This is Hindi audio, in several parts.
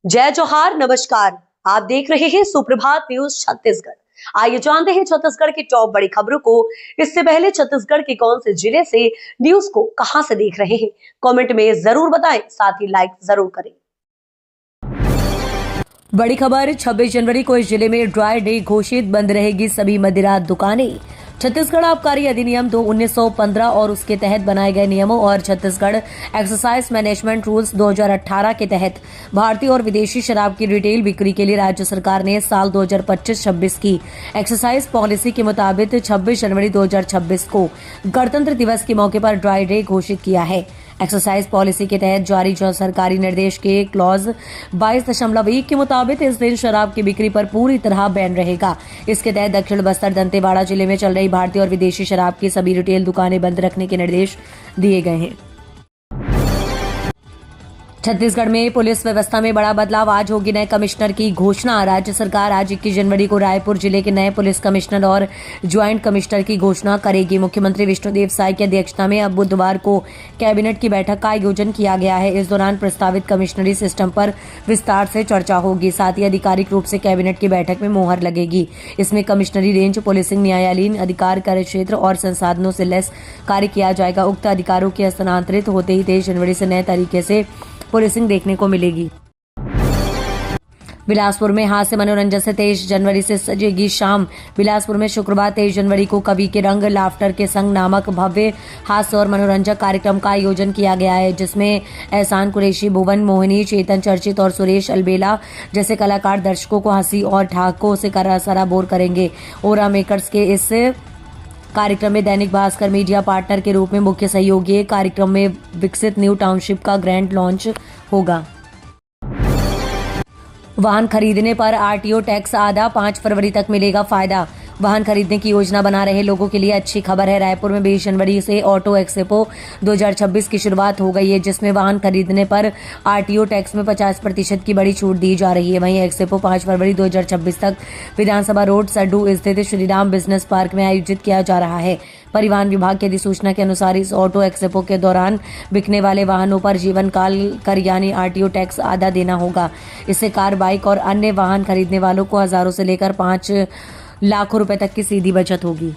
जय जोहार, नमस्कार। आप देख रहे हैं सुप्रभात न्यूज छत्तीसगढ़। आइए जानते हैं छत्तीसगढ़ की टॉप बड़ी खबरों को। इससे पहले छत्तीसगढ़ के कौन से जिले से न्यूज को कहां से देख रहे हैं, कमेंट में जरूर बताएं, साथ ही लाइक जरूर करें। बड़ी खबर, 26 जनवरी को इस जिले में ड्राई डे घोषित, बंद रहेगी सभी मदिरा दुकानें। छत्तीसगढ़ आबकारी अधिनियम 1915 और उसके तहत बनाए गए नियमों और छत्तीसगढ़ एक्साइज मैनेजमेंट रूल्स 2018 के तहत भारतीय और विदेशी शराब की रिटेल बिक्री के लिए राज्य सरकार ने साल 2025-26 की एक्साइज पॉलिसी के मुताबिक 26 जनवरी 2026 को गणतंत्र दिवस के मौके पर ड्राई डे घोषित किया है। एक्साइज पॉलिसी के तहत जारी सरकारी निर्देश के क्लॉज 22.1 के मुताबिक इस दिन शराब की बिक्री पर पूरी तरह बैन रहेगा। इसके तहत दक्षिण बस्तर दंतेवाड़ा जिले में चल रही भारतीय और विदेशी शराब की सभी रिटेल दुकानें बंद रखने के निर्देश दिए गए हैं। छत्तीसगढ़ में पुलिस व्यवस्था में बड़ा बदलाव, आज होगी नए कमिश्नर की घोषणा। राज्य सरकार आज 21 जनवरी को रायपुर जिले के नए पुलिस कमिश्नर और ज्वाइंट कमिश्नर की घोषणा करेगी। मुख्यमंत्री विष्णुदेव साय की अध्यक्षता में अब बुधवार को कैबिनेट की बैठक का आयोजन किया गया है। इस दौरान प्रस्तावित कमिश्नरी सिस्टम पर विस्तार से चर्चा होगी। साथ ही आधिकारिक रूप से कैबिनेट की बैठक में मोहर लगेगी। इसमें कमिश्नरी रेंज, पुलिसिंग, न्यायालयीन अधिकार, कार्य क्षेत्र और संसाधनों से लैस कार्य किया जाएगा। उक्त अधिकारों के स्थानांतरित होते ही 23 जनवरी से नए तरीके से पुलिसिंग देखने को मिलेगी। बिलासपुर में हास्य मनोरंजन से 23 जनवरी से सजेगी शाम। बिलासपुर में शुक्रवार 23 जनवरी को कवि के रंग लाफ्टर के संग नामक भव्य हास्य और मनोरंजक कार्यक्रम का आयोजन किया गया है, जिसमें एहसान कुरैशी, भुवन मोहिनी, चेतन चर्चित और सुरेश अलबेला जैसे कलाकार दर्शकों को हंसी और ठहाकों से सराबोर करेंगे। ओरा मेकर्स के इस कार्यक्रम में दैनिक भास्कर मीडिया पार्टनर के रूप में मुख्य सहयोगी है। कार्यक्रम में विकसित न्यू टाउनशिप का ग्रैंड लॉन्च होगा। वाहन खरीदने पर आरटीओ टैक्स आधा, 5 फरवरी तक मिलेगा फायदा। वाहन खरीदने की योजना बना रहे लोगों के लिए अच्छी खबर है। रायपुर में 20 जनवरी से ऑटो एक्सपो 2026 की शुरुआत हो गई है, जिसमें वाहन खरीदने पर आरटीओ टैक्स में 50% की बड़ी छूट दी जा रही है। वहीं एक्सपो 5 फरवरी 2026 तक विधानसभा रोड सड्डू स्थित श्रीराम बिजनेस पार्क में आयोजित किया जा रहा है। परिवहन विभाग की अधिसूचना के अनुसार इस ऑटो एक्सपो के दौरान बिकने वाले वाहनों पर जीवन काल कर यानी आरटीओ टैक्स आधा देना होगा। इससे कार, बाइक और अन्य वाहन खरीदने वालों को हजारों से लेकर 5 लाख रुपए तक की सीधी बचत होगी।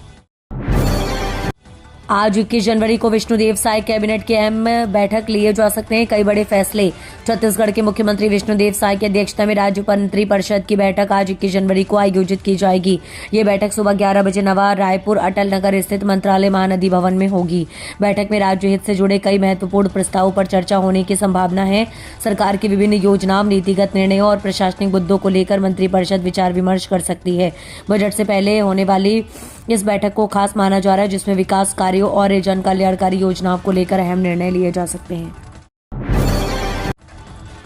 आज 21 जनवरी को विष्णुदेव साय कैबिनेट की अहम बैठक लिए जा सकते हैं कई बड़े फैसले। छत्तीसगढ़ के मुख्यमंत्री विष्णुदेव साय की अध्यक्षता में राज्य मंत्री परिषद की बैठक आज 21 जनवरी को आयोजित की जाएगी। ये बैठक सुबह 11 बजे नवा रायपुर अटल नगर स्थित मंत्रालय महानदी भवन में होगी। बैठक में राज्य हित से जुड़े कई महत्वपूर्ण प्रस्तावों पर चर्चा होने की संभावना है। सरकार की विभिन्न योजनाओं, नीतिगत निर्णयों और प्रशासनिक मुद्दों को लेकर मंत्रिपरिषद विचार विमर्श कर सकती है। बजट से पहले होने वाली इस बैठक को खास माना जा रहा है, जिसमें विकास कार्यों और जन कल्याणकारी योजनाओं को लेकर अहम निर्णय लिए जा सकते हैं।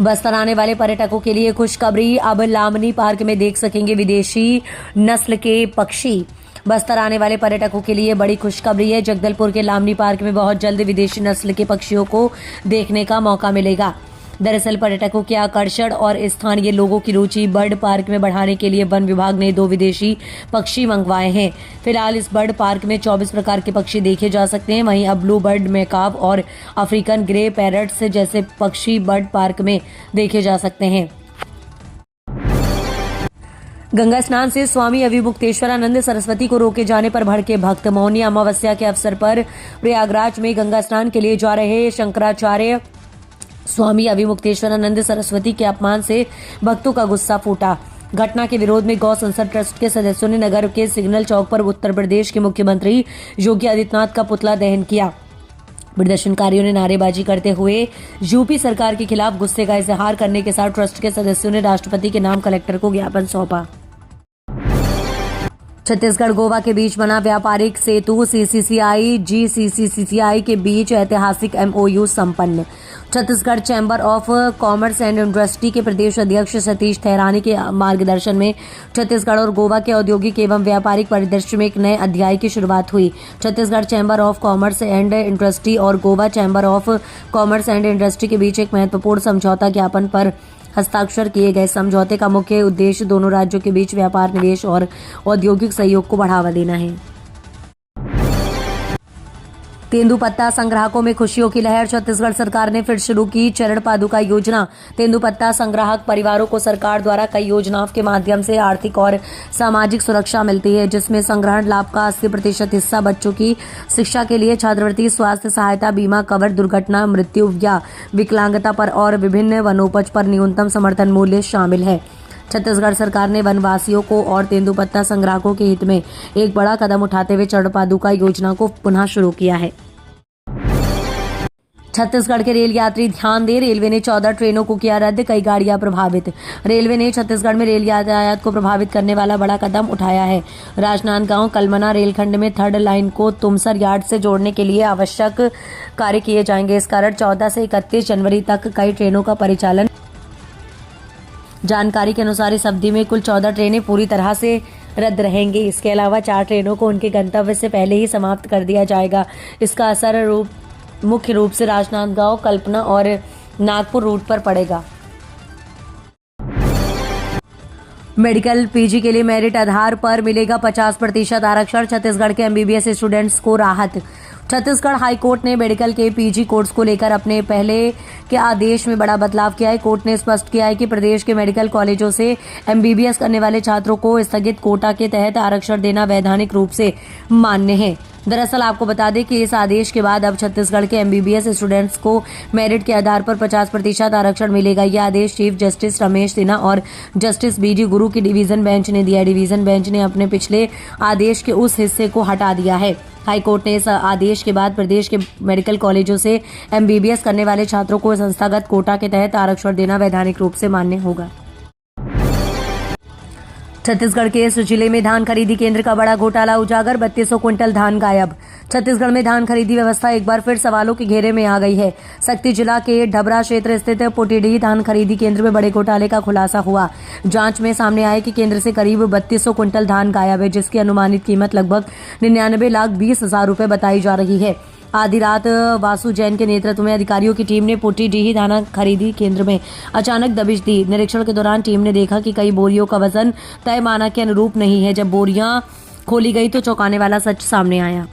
बस्तर आने वाले पर्यटकों के लिए खुशखबरी, अब लामनी पार्क में देख सकेंगे विदेशी नस्ल के पक्षी। बस्तर आने वाले पर्यटकों के लिए बड़ी खुशखबरी है। जगदलपुर के लामनी पार्क में बहुत जल्द विदेशी नस्ल के पक्षियों को देखने का मौका मिलेगा। दरअसल पर्यटकों के आकर्षण और स्थानीय लोगों की रुचि बर्ड पार्क में बढ़ाने के लिए वन विभाग ने 2 विदेशी पक्षी मंगवाए हैं। फिलहाल इस बर्ड पार्क में 24 प्रकार के पक्षी देखे जा सकते हैं। वहीं अब ब्लू बर्ड, मैकाव और अफ्रीकन ग्रे पैरट्स जैसे पक्षी बर्ड पार्क में देखे जा सकते हैं। गंगा स्नान से स्वामी अविमुक्तेश्वरानंद सरस्वती को रोके जाने पर भड़के भक्त। मौनी अमावस्या के अवसर पर प्रयागराज में गंगा स्नान के लिए जा रहे शंकराचार्य स्वामी अविमुक्तेश्वरानंद सरस्वती के अपमान से भक्तों का गुस्सा फूटा। घटना के विरोध में गौ संसद ट्रस्ट के सदस्यों ने नगर के सिग्नल चौक पर उत्तर प्रदेश के मुख्यमंत्री योगी आदित्यनाथ का पुतला दहन किया। प्रदर्शनकारियों ने नारेबाजी करते हुए यूपी सरकार के खिलाफ गुस्से का इजहार करने के साथ ट्रस्ट के सदस्यों ने राष्ट्रपति के नाम कलेक्टर को ज्ञापन सौंपा। छत्तीसगढ़ गोवा के बीच बना व्यापारिक सेतु, सीसीसीआई जीसीसीसीआई के बीच ऐतिहासिक एमओयू संपन्न। Chhattisgarh chamber of commerce and industry के प्रदेश अध्यक्ष सतीश थैरानी के मार्गदर्शन में छत्तीसगढ़ और गोवा के औद्योगिक एवं व्यापारिक परिदृश्य में एक नए अध्याय की शुरुआत हुई। Chhattisgarh chamber of commerce and industry और Goa chamber of commerce and industry के बीच एक महत्वपूर्ण समझौता ज्ञापन पर हस्ताक्षर किए गए। समझौते का मुख्य उद्देश्य दोनों राज्यों के बीच व्यापार, निवेश और औद्योगिक सहयोग को बढ़ावा देना है। तेंदुपत्ता संग्राहकों में खुशियों की लहर। छत्तीसगढ़ सरकार ने फिर शुरू की चरण पादुका योजना। तेंदुपत्ता संग्राहक परिवारों को सरकार द्वारा कई योजनाओं के माध्यम से आर्थिक और सामाजिक सुरक्षा मिलती है, जिसमें संग्रहण लाभ का 80% हिस्सा बच्चों की शिक्षा के लिए, छात्रवृत्ति, स्वास्थ्य सहायता, बीमा कवर, दुर्घटना, मृत्यु या विकलांगता पर और विभिन्न वनोपज पर न्यूनतम समर्थन मूल्य शामिल है। छत्तीसगढ़ सरकार ने वनवासियों को और तेंदुपत्ता संग्राहकों के हित में एक बड़ा कदम उठाते हुए चरण पादुका योजना को पुनः शुरू किया है। छत्तीसगढ़ के रेल यात्री ध्यान दें, रेलवे ने 14 ट्रेनों को किया रद्द, कई गाड़ियां प्रभावित। रेलवे ने छत्तीसगढ़ में रेल यातायात को प्रभावित करने वाला बड़ा कदम उठाया है। राजनांदगांव कलमना रेलखंड में 3rd लाइन को तुमसर यार्ड से जोड़ने के लिए आवश्यक कार्य किए जाएंगे। इस कारण 14 से 31 जनवरी तक कई ट्रेनों का परिचालन। जानकारी के अनुसार इस अवधि में कुल 14 ट्रेनें पूरी तरह से रद्द रहेंगी। इसके अलावा 4 ट्रेनों को उनके गंतव्य से पहले ही समाप्त कर दिया जाएगा। इसका असर मुख्य रूप से राजनांदगांव, कल्पना और नागपुर रूट पर पड़ेगा। मेडिकल पीजी के लिए मेरिट आधार पर मिलेगा 50% आरक्षण। छत्तीसगढ़ के एमबीबीएस स्टूडेंट्स को राहत। छत्तीसगढ़ हाईकोर्ट ने मेडिकल के पीजी कोर्स को लेकर अपने पहले के आदेश में बड़ा बदलाव किया है। कोर्ट ने स्पष्ट किया है कि प्रदेश के मेडिकल कॉलेजों से एमबीबीएस करने वाले छात्रों को स्थगित कोटा के तहत आरक्षण देना वैधानिक रूप से मान्य है। दरअसल आपको बता दें कि इस आदेश के बाद अब छत्तीसगढ़ के एमबीबीएस स्टूडेंट्स को मेरिट के आधार पर 50% आरक्षण मिलेगा। यह आदेश चीफ जस्टिस रमेश सिन्हा और जस्टिस बीडी गुरु की डिवीजन बेंच ने दिया। डिवीजन बेंच ने अपने पिछले आदेश के उस हिस्से को हटा दिया है। हाईकोर्ट ने इस आदेश के बाद प्रदेश के मेडिकल कॉलेजों से एमबीबीएस करने वाले छात्रों को संस्थागत कोटा के तहत आरक्षण देना वैधानिक रूप से मान्य होगा। छत्तीसगढ़ के इस जिले में धान खरीदी केंद्र का बड़ा घोटाला उजागर, 3200 क्विंटल धान गायब। छत्तीसगढ़ में धान खरीदी व्यवस्था एक बार फिर सवालों के घेरे में आ गई है। सक्ती जिला के ढबरा क्षेत्र स्थित पुटीडीह धान खरीदी केंद्र में बड़े घोटाले का खुलासा हुआ। जांच में सामने आया कि केंद्र से करीब 3200 क्विंटल धान गायब है, जिसकी अनुमानित कीमत लगभग 99,20,000 रुपए बताई जा रही है। आधी रात वासु जैन के नेतृत्व में अधिकारियों की टीम ने पुटीडीह धान खरीदी केंद्र में अचानक दबिश दी। निरीक्षण के दौरान टीम ने देखा कि कई बोरियों का वजन तय मानक के अनुरूप नहीं है। जब बोरियां खोली गई तो चौंकाने वाला सच सामने आया।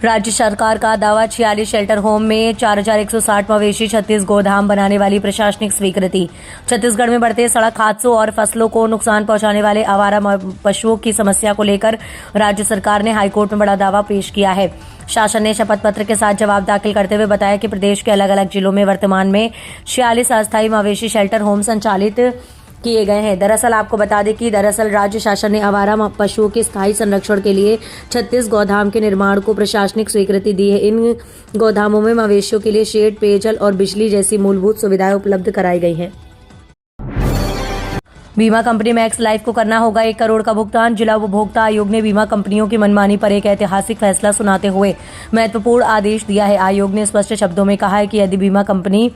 राज्य सरकार का दावा, 46 शेल्टर होम में 4160 मवेशी, 36 गोधाम बनाने वाली प्रशासनिक स्वीकृति। छत्तीसगढ़ में बढ़ते सड़क हादसों और फसलों को नुकसान पहुंचाने वाले आवारा पशुओं की समस्या को लेकर राज्य सरकार ने हाईकोर्ट में बड़ा दावा पेश किया है। शासन ने शपथ पत्र के साथ जवाब दाखिल करते हुए बताया कि प्रदेश के अलग अलग जिलों में वर्तमान में 46 अस्थायी मवेशी शेल्टर होम संचालित किए गए हैं। दरअसल आपको बता दें कि राज्य शासन ने आवारा पशुओं के स्थायी संरक्षण के लिए 36 गौधाम के निर्माण को प्रशासनिक स्वीकृति दी है। इन गौधामों में मवेशियों के लिए शेड, पेयजल और बिजली जैसी मूलभूत सुविधाएं उपलब्ध कराई गई हैं। बीमा कंपनी मैक्स लाइफ को करना होगा 1 करोड़ का भुगतान। जिला उपभोक्ता आयोग ने बीमा कंपनियों की मनमानी पर एक ऐतिहासिक फैसला सुनाते हुए महत्वपूर्ण आदेश दिया है। आयोग ने स्पष्ट शब्दों में कहा है कि यदि बीमा कंपनी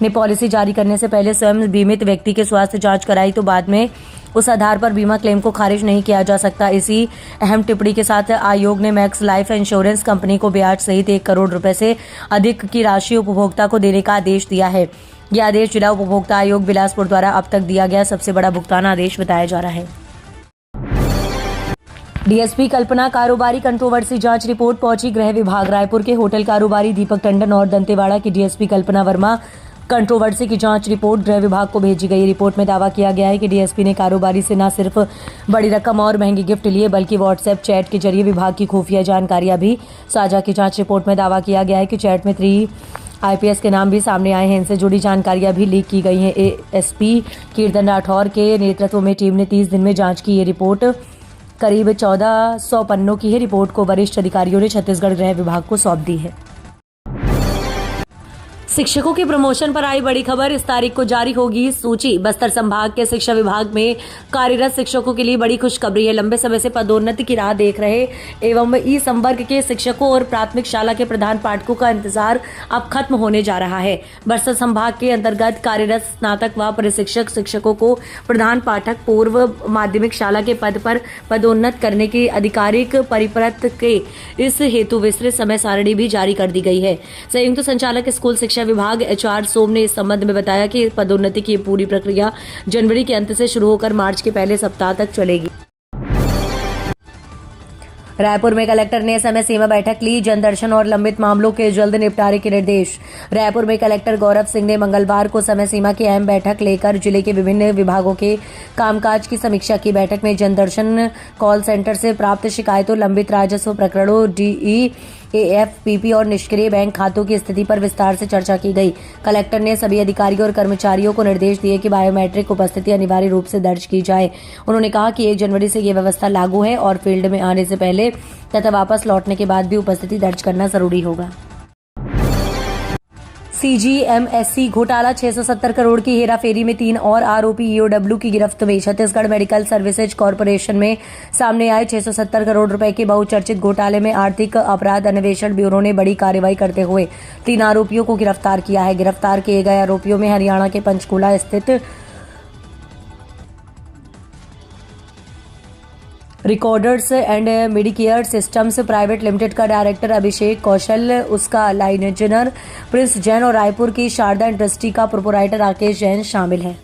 ने पॉलिसी जारी करने से पहले स्वयं बीमित व्यक्ति की स्वास्थ्य जांच कराई तो बाद में उस आधार पर बीमा क्लेम को खारिज नहीं किया जा सकता। इसी अहम टिप्पणी के साथ आयोग ने मैक्स लाइफ इंश्योरेंस कंपनी को ब्याज सहित 1 करोड़ रुपए से अधिक की राशि उपभोक्ता को देने का आदेश दिया है। यह आदेश जिला उपभोक्ता आयोग बिलासपुर द्वारा अब तक दिया गया सबसे बड़ा भुगतान आदेश बताया जा रहा है। डीएसपी कल्पना कारोबारी कंट्रोवर्सी जांच रिपोर्ट पहुंची गृह विभाग। रायपुर के होटल कारोबारी दीपक टंडन और दंतेवाड़ा की डीएसपी कल्पना वर्मा कंट्रोवर्सी की जांच रिपोर्ट गृह विभाग को भेजी गई। रिपोर्ट में दावा किया गया है कि डीएसपी ने कारोबारी से न सिर्फ बड़ी रकम और महंगी गिफ्ट लिए बल्कि व्हाट्सएप चैट के जरिए विभाग की खुफिया जानकारियां भी साझा की। जांच रिपोर्ट में दावा किया गया है कि चैट में 3 आईपीएस के नाम भी सामने आए हैं। इनसे जुड़ी जानकारियां भी लीक की गई हैं। एएसपी कीर्तन राठौर के नेतृत्व में टीम ने 30 दिन में जांच की। ये रिपोर्ट करीब 1400 पन्नों की है। रिपोर्ट को वरिष्ठ अधिकारियों ने छत्तीसगढ़ गृह विभाग को सौंप दी है। शिक्षकों के प्रमोशन पर आई बड़ी खबर, इस तारीख को जारी होगी सूची। बस्तर संभाग के शिक्षा विभाग में कार्यरत शिक्षकों के लिए बड़ी खुशखबरी है। लंबे समय से पदोन्नति की राह देख रहे एवं ई संवर्ग के शिक्षकों और प्राथमिक शाला के प्रधान पाठकों का इंतजार अब खत्म होने जा रहा है। बस्तर संभाग के अंतर्गत कार्यरत स्नातक व प्रशिक्षक शिक्षकों को प्रधान पाठक पूर्व माध्यमिक शाला के पद पर पदोन्नत करने की आधिकारिक परिपत्र के इस हेतु विस्तृत समय सारणी भी जारी कर दी गई है। संयुक्त संचालक स्कूल शिक्षा विभाग एचआर सोम ने इस संबंध में बताया कि पदोन्नति की पूरी प्रक्रिया जनवरी के अंत से शुरू होकर मार्च के पहले सप्ताह तक चलेगी। रायपुर में कलेक्टर ने समय सीमा बैठक ली, जनदर्शन और लंबित मामलों के जल्द निपटारे के निर्देश। रायपुर में कलेक्टर गौरव सिंह ने मंगलवार को समय सीमा की अहम बैठक लेकर जिले के विभिन्न विभागों के कामकाज की समीक्षा की। बैठक में जनदर्शन कॉल सेंटर से प्राप्त शिकायतों, लंबित राजस्व प्रकरणों, DEAF, और निष्क्रिय बैंक खातों की स्थिति पर विस्तार से चर्चा की गई। कलेक्टर ने सभी अधिकारियों और कर्मचारियों को निर्देश दिए कि बायोमेट्रिक उपस्थिति अनिवार्य रूप से दर्ज की जाए। उन्होंने कहा कि 1 जनवरी से ये व्यवस्था लागू है और फील्ड में आने से पहले तथा वापस लौटने के बाद भी उपस्थिति दर्ज करना जरूरी होगा। CGMSC घोटाला, 670 करोड़ की हेराफेरी में 3 और आरोपी EOW की गिरफ्त में। छत्तीसगढ़ मेडिकल सर्विसेज कॉर्पोरेशन में सामने आए 670 करोड़ रुपए के बहुचर्चित घोटाले में आर्थिक अपराध अन्वेषण ब्यूरो ने बड़ी कार्रवाई करते हुए 3 आरोपियों को गिरफ्तार किया है। गिरफ्तार किए गए आरोपियों में हरियाणा के पंचकूला स्थित recorders and Medicare systems private limited का डायरेक्टर अभिषेक कौशल, उसका लाइन इंजीनियर प्रिंस जैन और रायपुर की शारदा इंडस्ट्री का प्रोपराइटर राकेश जैन शामिल है।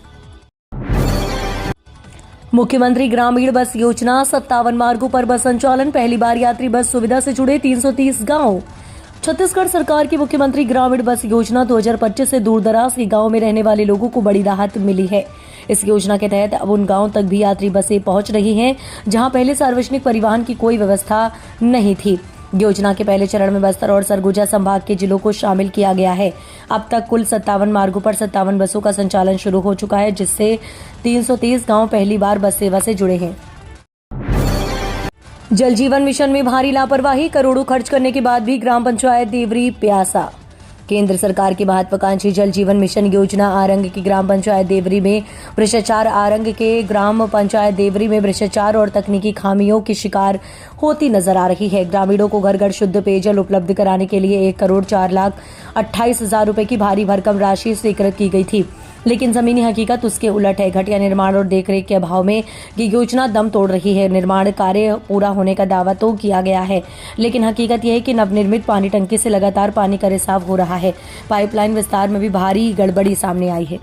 मुख्यमंत्री ग्रामीण बस योजना, 57 मार्गों पर बस संचालन, पहली बार यात्री बस सुविधा से जुड़े 330 गांव। छत्तीसगढ़ सरकार की मुख्यमंत्री ग्रामीण बस योजना 2025 से दूर दराज के गांव में रहने वाले लोगों को बड़ी राहत मिली है। इस योजना के तहत अब उन गांव तक भी यात्री बसें पहुंच रही हैं जहां पहले सार्वजनिक परिवहन की कोई व्यवस्था नहीं थी। योजना के पहले चरण में बस्तर और सरगुजा संभाग के जिलों को शामिल किया गया है। अब तक कुल 57 मार्गों पर 57 बसों का संचालन शुरू हो चुका है, जिससे 330 गांव पहली बार बस सेवा से जुड़े हैं। जल जीवन मिशन में भारी लापरवाही, करोड़ों खर्च करने के बाद भी ग्राम पंचायत देवरी प्यासा। केंद्र सरकार की महत्वाकांक्षी जल जीवन मिशन योजना आरंग की ग्राम पंचायत देवरी में भ्रष्टाचार। आरंग के ग्राम पंचायत देवरी में भ्रष्टाचार और तकनीकी खामियों की शिकार होती नजर आ रही है। ग्रामीणों को घर घर शुद्ध पेयजल उपलब्ध कराने के लिए 1,04,28,000 रुपए की भारी भरकम राशि स्वीकृत की गई थी, लेकिन जमीनी हकीकत उसके उलट है। घटिया निर्माण और देखरेख के अभाव में ये योजना दम तोड़ रही है। निर्माण कार्य पूरा होने का दावा तो किया गया है, लेकिन हकीकत यह है कि नवनिर्मित पानी टंकी से लगातार पानी का रिसाव हो रहा है। पाइपलाइन विस्तार में भी भारी गड़बड़ी सामने आई है।